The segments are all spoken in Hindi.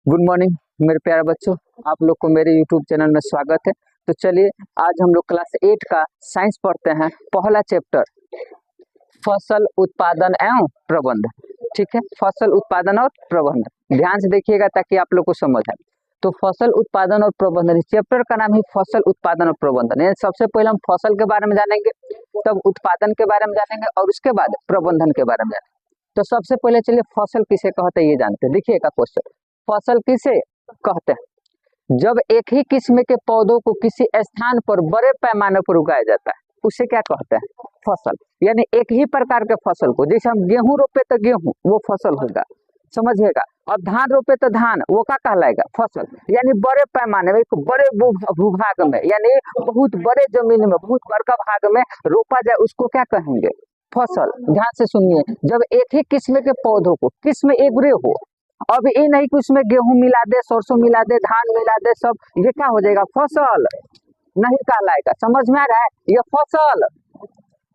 गुड मॉर्निंग मेरे प्यारे बच्चों, आप लोग को मेरे यूट्यूब चैनल में स्वागत है। तो चलिए आज हम लोग क्लास 8 का साइंस पढ़ते हैं। पहला चैप्टर फसल उत्पादन एवं प्रबंधन। ठीक है, फसल उत्पादन और प्रबंधन ध्यान से देखिएगा ताकि आप लोग को समझ आए। तो फसल उत्पादन और प्रबंधन, इस चैप्टर का नाम है फसल उत्पादन और प्रबंधन। यानी सबसे पहले हम फसल के बारे में जानेंगे, तब उत्पादन के बारे में जानेंगे और उसके बाद प्रबंधन के बारे में जानेंगे। तो सबसे पहले चलिए फसल किसे कहते हैं ये जानते हैं। देखिएगा क्वेश्चन, फसल किसे कहते हैं जब एक ही किस्म के पौधों को किसी स्थान पर बड़े पैमाने पर उगाया जाता है, उसे क्या कहते हैं? फसल। यानी एक ही प्रकार के फसल को, जैसे हम गेहूं रोपे तो गेहूं वो फसल होगा, समझिएगा। और धान रोपे तो धान, वो क्या कहलाएगा? फसल। यानी बड़े पैमाने में, एक बड़े भूभाग में, यानी बहुत बड़े जमीन में, बहुत बड़का भाग में रोपा जाए, उसको क्या कहेंगे? फसल। ध्यान से सुनिए, जब एक ही किस्म के पौधों को, किस्म एक हो, अब ये नहीं कि उसमें गेहूं मिला दे, सरसों मिला दे, धान मिला दे, सब ये क्या हो जाएगा? फसल नहीं कहलाएगा। समझ में आ रहा है? ये फसल।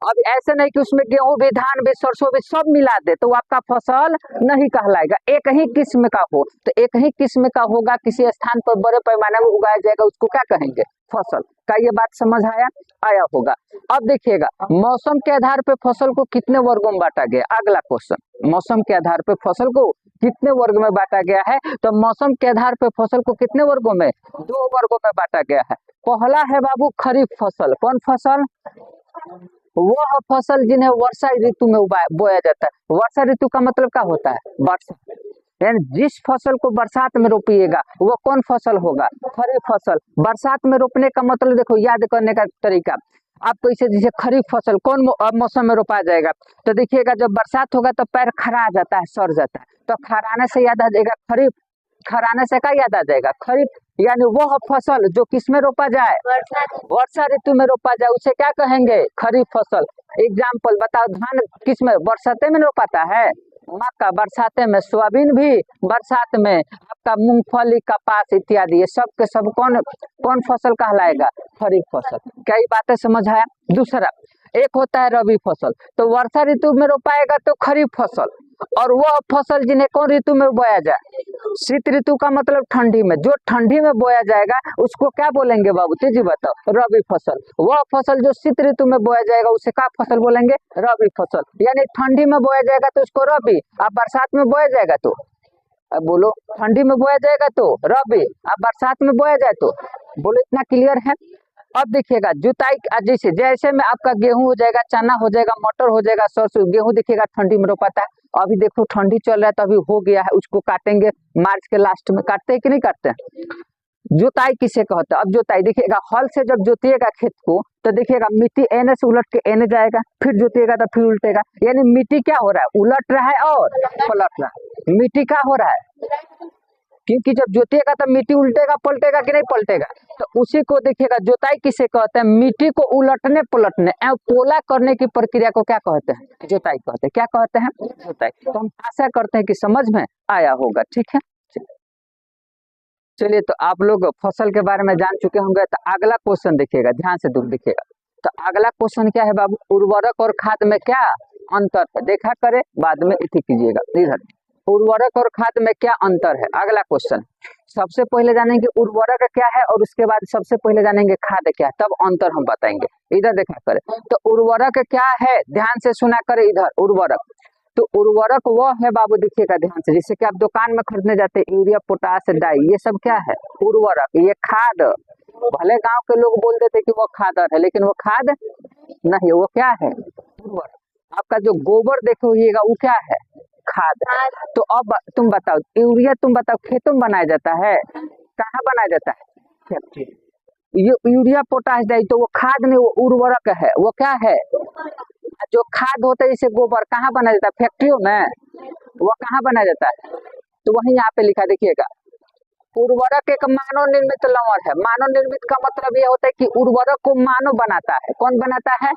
अब ऐसे नहीं कि उसमें गेहूं भी, धान भी, सरसों भी सब मिला दे तो आपका फसल नहीं कहलाएगा। एक ही किस्म का हो, तो एक ही किस्म का होगा, किसी स्थान पर बड़े पैमाने में उगाया जाएगा, उसको क्या कहेंगे? फसल। का ये बात समझ आया होगा। अब देखिएगा, मौसम के आधार पर फसल को कितने वर्गों में बांटा गया? अगला क्वेश्चन, मौसम के आधार पर फसल को कितने वर्ग में बांटा गया है? तो मौसम के आधार पर फसल को कितने वर्गों में? 2 वर्गों में बांटा गया है। पहला है बाबू खरीफ फसल। कौन फसल? वह फसल जिन्हें वर्षा ऋतु में बोया जाता है। वर्षा ऋतु का मतलब क्या होता है? वर्षा। यानी जिस फसल को बरसात में रोपिएगा वो कौन फसल होगा? खरीफ फसल। बरसात में रोपने का मतलब देखो, याद करने का तरीका आपको इसे, जैसे खरीफ फसल कौन मौसम में रोपा जाएगा? तो देखिएगा, जब बरसात होगा तो पैर खरा जाता है, सड़ जाता है, तो खराने से याद आ जाएगा खरीफ। खराने से क्या याद आ जाएगा? खरीफ। यानी वह फसल जो किसमें रोपा जाए? वर्षा ऋतु में रोपा जाए, उसे क्या कहेंगे? खरीफ फसल। एग्जाम्पल बताओ, धान किसमें? बरसाते में रोपाता है। मक्का बरसाते में, सोयाबीन भी बरसात में, आपका मूंगफली, कपास इत्यादि, ये सब के सब कौन कौन फसल कहलाएगा? खरीफ फसल। क्या ये बातें समझ आया? दूसरा एक होता है रबी फसल। तो वर्षा ऋतु में रोपाएगा तो खरीफ फसल, और वह फसल जिन्हें कौन ऋतु में बोया जाए? शीत ऋतु का मतलब ठंडी में। जो ठंडी में बोया जाएगा उसको क्या बोलेंगे बाबू? तेजी बताओ। रबी फसल। वह फसल जो शीत ऋतु में बोया जाएगा उसे क्या फसल बोलेंगे? रबी फसल। यानी ठंडी में बोया जाएगा तो उसको रबी, अब बरसात में बोया जाएगा तो, अब बोलो, ठंडी में बोया जाएगा तो रबी, अब बरसात में बोया जाए तो, बोलो इतना क्लियर है? अब देखिएगा, जुताई जैसे जैसे में आपका गेहूं हो जाएगा, चना हो जाएगा, मटर हो जाएगा, सरसों। गेहूं देखिएगा ठंडी में रोपाता है। अभी देखो ठंडी चल रहा है तो अभी हो गया है, उसको काटेंगे मार्च के लास्ट में। काटते हैं कि नहीं काटते हैं? जुताई किसे कहते हैं? अब जुताई देखिएगा, हल से जब जोतिएगा खेत को तो देखिएगा मिट्टी एने से उलट के एने जाएगा, फिर जोतिएगा तो फिर उल्टेगा। यानी मिट्टी क्या हो रहा है? उलट रहा है और पलट रहा है। मिट्टी क्या हो रहा है? क्योंकि जब जोतिएगा तो मिट्टी उल्टेगा, पलटेगा कि नहीं पलटेगा? तो उसी को देखिएगा, जुताई किसे कहते हैं? मिट्टी को उलटने पलटने एवं पोला करने की प्रक्रिया को क्या कहते हैं? जुताई कहते हैं। क्या कहते हैं? जुताई। तो हम आशा करते हैं कि समझ में आया होगा। ठीक है, चलिए तो आप लोग फसल के बारे में जान चुके होंगे। तो अगला क्वेश्चन देखिएगा, ध्यान से दूर देखिएगा। तो अगला क्वेश्चन क्या है बाबू? उर्वरक और खाद में क्या अंतर है? देखा करे, बाद में इति कीजिएगा। इधर उर्वरक और खाद में क्या अंतर है? अगला क्वेश्चन। सबसे पहले जानेंगे उर्वरक क्या है, और उसके बाद सबसे पहले जानेंगे खाद क्या है, तब अंतर हम बताएंगे। इधर देखा करे, तो उर्वरक क्या है? ध्यान से सुना करे इधर। उर्वरक, तो उर्वरक वह है बाबू, देखिएगा ध्यान से, जैसे कि आप दुकान में खरीदने जाते हैं, यूरिया, पोटास, डाई, ये सब क्या है? उर्वरक। ये खाद, भले गांव के लोग बोल देते कि वो खादर है, लेकिन वो खाद नहीं, वो क्या है? उर्वरक। आपका जो गोबर देखे होइएगा वो क्या है? खाद। तो अब तुम बताओ, यूरिया तुम बताओ खेतों में बनाया जाता है? कहाँ बनाया जाता है? फैक्ट्री। यूरिया, पोटास, डाई तो वो खाद नहीं, वो उर्वरक है। वो क्या है? जो खाद होता है, जैसे गोबर कहाँ बनाया जाता है? फैक्ट्रियों में। वो कहाँ बनाया जाता है? तो वही यहाँ पे लिखा, देखिएगा, उर्वरक एक मानव निर्मित लवण है। मानव निर्मित का मतलब यह होता है कि उर्वरक को मानव बनाता है। कौन बनाता है?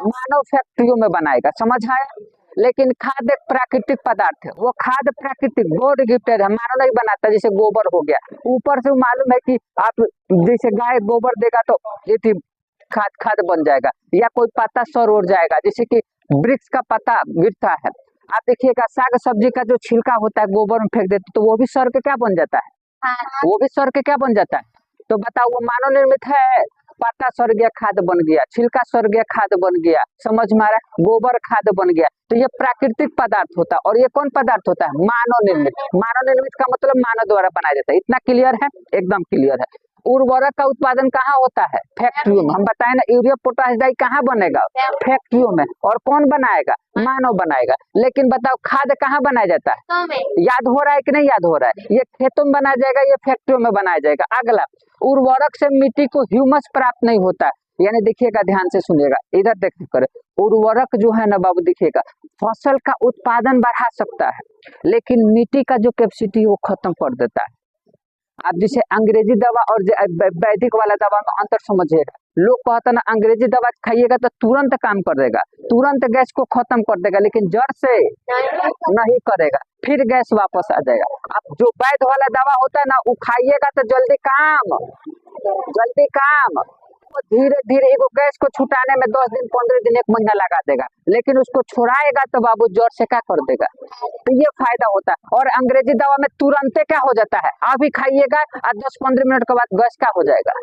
मानव फैक्ट्रियों में बनाएगा। समझ आया? लेकिन खाद एक प्राकृतिक पदार्थ है। वो खाद प्राकृतिक, गॉड गिफ्टेड है, मानव नहीं बनाता। जैसे गोबर हो गया, ऊपर से मालूम है कि आप जैसे गाय गोबर देगा तो ये खाद खाद बन जाएगा, या कोई पत्ता सौर उड़ जाएगा, जैसे कि वृक्ष का पत्ता गिरता है, आप देखिएगा साग सब्जी का जो छिलका होता है गोबर में फेंक देते तो वो भी सड़ के क्या बन जाता है, वो भी सड़ के क्या बन जाता है। तो बताओ वो मानव निर्मित है, पत्ता सड़ गया खाद बन गया, छिलका सड़ गया खाद बन गया, समझ में आ रहा है, गोबर खाद बन गया। तो ये प्राकृतिक पदार्थ होता है और ये कौन पदार्थ होता है, मानव निर्मित। मानव निर्मित का मतलब मानव द्वारा बनाया जाता है। इतना क्लियर है, एकदम क्लियर है। उर्वरक का उत्पादन कहाँ होता है, फैक्ट्रियों में। हम बताए ना यूरिया पोटाश डाई कहाँ बनेगा, फैक्ट्रियों में। और कौन बनाएगा, मानव बनाएगा। लेकिन बताओ खाद कहाँ बनाया जाता है, याद हो रहा है कि नहीं याद हो रहा है, ये खेतों में बनाया जाएगा, ये फैक्ट्रियों में बनाया जाएगा। अगला, उर्वरक से मिट्टी को ह्यूमस प्राप्त नहीं होता है। यानी देखिएगा, ध्यान से सुनिएगा, इधर देखिए करे, उर्वरक जो है ना बाबू, देखिएगा फसल का उत्पादन बढ़ा सकता है लेकिन मिट्टी का जो कैपेसिटी वो खत्म कर देता है। आप जैसे अंग्रेजी दवा और वैदिक वाला दवा में अंतर समझिएगा। लोग कहते ना अंग्रेजी दवा खाइएगा तो तुरंत काम कर देगा, तुरंत गैस को खत्म कर देगा, लेकिन जड़ से नहीं करेगा, फिर गैस वापस आ जाएगा। अब जो वैद्य वाला दवा होता है ना, वो खाइएगा तो जल्दी काम, वो धीरे धीरे वो गैस को छुटाने में 10 दिन 15 दिन 1 महीना लगा देगा, लेकिन उसको छुड़ाएगा तो बाबू जड़ से क्या कर देगा। तो ये फायदा होता है। और अंग्रेजी दवा में तुरंत क्या हो जाता है, अभी खाइएगा और 10-15 मिनट के बाद गैस क्या हो जाएगा,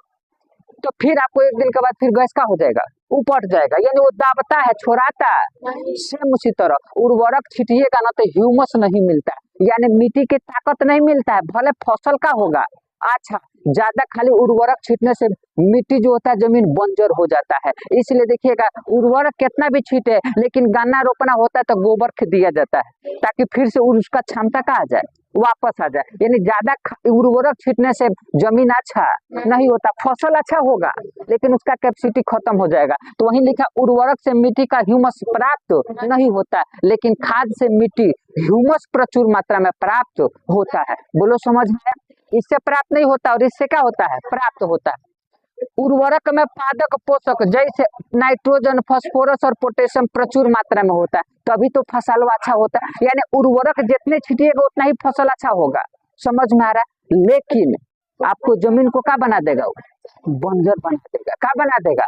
तो फिर आपको 1 दिन के बाद फिर गैस का हो जाएगा, उपट जाएगा। यानी वो दाबता है, छोड़ाता है। सेम उसी तरह उर्वरक छिटिएगा ना तो ह्यूमस नहीं मिलता, यानी मिट्टी की ताकत नहीं मिलता है। भले फसल का होगा अच्छा, ज्यादा खाली उर्वरक छीटने से मिट्टी जो होता है जमीन बंजर हो जाता है। इसलिए देखिएगा उर्वरक कितना भी छीटे, लेकिन गन्ना रोपना होता है तो गोबर दिया जाता है ताकि फिर से उसका क्षमता का आ जाए, वापस आ जाए। यानी ज्यादा उर्वरक छीटने से जमीन अच्छा नहीं होता, फसल अच्छा होगा लेकिन उसका कैपेसिटी खत्म हो जाएगा। तो वहीं लिखा उर्वरक से मिट्टी का ह्यूमस प्राप्त नहीं होता, लेकिन खाद से मिट्टी ह्यूमस प्रचुर मात्रा में प्राप्त होता है। बोलो समझ में? इससे प्राप्त नहीं होता और इससे क्या होता है, प्राप्त होता है। उर्वरक में पादक पोषक जैसे नाइट्रोजन, फास्फोरस और पोटेशियम प्रचुर मात्रा में होता है, तभी तो फसल अच्छा होता है। यानी उर्वरक जितने छिटिएगा उतना ही फसल अच्छा होगा, समझ में आ रहा है। लेकिन आपको जमीन को क्या बना देगा, बंजर बना देगा। क्या बना देगा,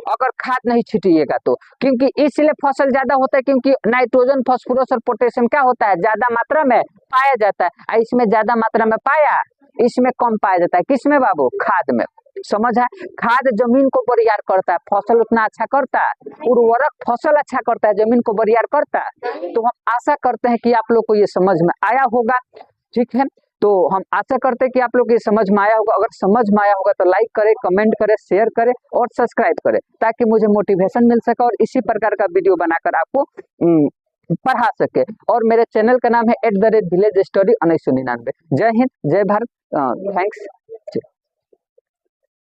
अगर खाद नहीं छिटिएगा तो। क्योंकि इसलिए फसल ज्यादा होता है क्योंकि नाइट्रोजन, फास्फोरस और पोटेशियम क्या होता है, ज्यादा मात्रा में पाया जाता है। इसमें ज्यादा मात्रा में पाया, इसमें कम पाया जाता है। किसमें बाबू, खाद में। समझ है, खाद जमीन को बरियार करता है, फसल उतना अच्छा करता है। उर्वरक फसल अच्छा करता है, जमीन को बरियार करता है। तो हम आशा करते हैं कि आप लोग को ये समझ में आया होगा, ठीक है। तो हम आशा करते हैं कि आप लोग ये समझ में आया होगा। अगर समझ में आया होगा तो लाइक करें, कमेंट करें, शेयर करें और सब्सक्राइब करें, ताकि मुझे मोटिवेशन मिल सके और इसी प्रकार का वीडियो बनाकर आपको पढ़ा सके। और मेरे चैनल का नाम है @village story 1999। जय हिंद, जय भारत, थैंक्स।